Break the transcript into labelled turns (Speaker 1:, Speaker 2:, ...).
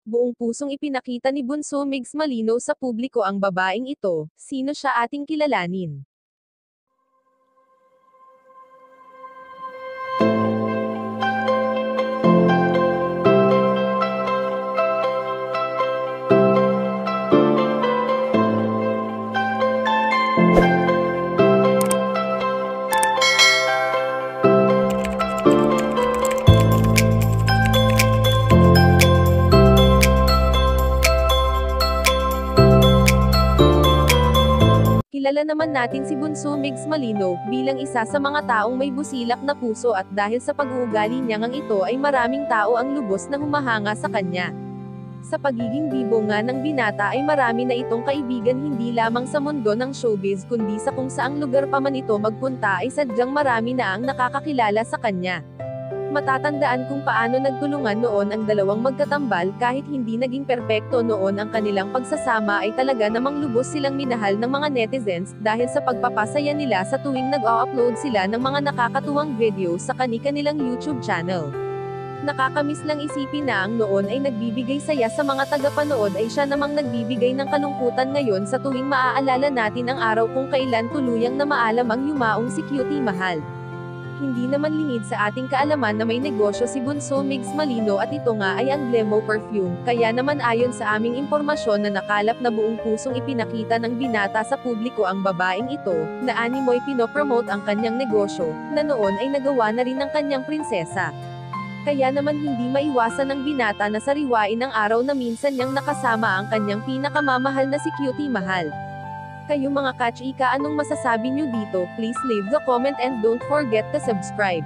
Speaker 1: Buong pusong ipinakita ni Bunso Migs Malino sa publiko ang babaeng ito. Sino siya ating kilalanin? Kilala naman natin si Bunso Migs Malino bilang isa sa mga taong may busilak na puso at dahil sa pag-uugali niya ngang ito ay maraming tao ang lubos na humahanga sa kanya. Sa pagiging bibo nga ng binata ay marami na itong kaibigan hindi lamang sa mundo ng showbiz kundi sa kung saang lugar pa man ito magpunta ay sadyang marami na ang nakakakilala sa kanya. Matatandaan kung paano nagtulungan noon ang dalawang magkatambal kahit hindi naging perpekto noon ang kanilang pagsasama ay talaga namang lubos silang minahal ng mga netizens dahil sa pagpapasaya nila sa tuwing nag-o-upload sila ng mga nakakatuwang video sa kani-kanilang YouTube channel. Nakakamiss lang isipin na ang noon ay nagbibigay saya sa mga tagapanood ay siya namang nagbibigay ng kalungkutan ngayon sa tuwing maaalala natin ang araw kung kailan tuluyang na maalam ang yumaong si Cutie Mahal. Hindi naman lingid sa ating kaalaman na may negosyo si Bunso Migs Malino at ito nga ay ang Glemo Perfume, kaya naman ayon sa aming impormasyon na nakalap na buong pusong ipinakita ng binata sa publiko ang babaeng ito, na animoy pinopromote ang kanyang negosyo, na noon ay nagawa na rin ng kanyang prinsesa. Kaya naman hindi maiwasan ng binata na sariwain ang araw na minsan niyang nakasama ang kanyang pinakamamahal na si Cutie Mahal. Kayo mga kachika, anong masasabi nyo dito? Please leave the comment and don't forget to subscribe.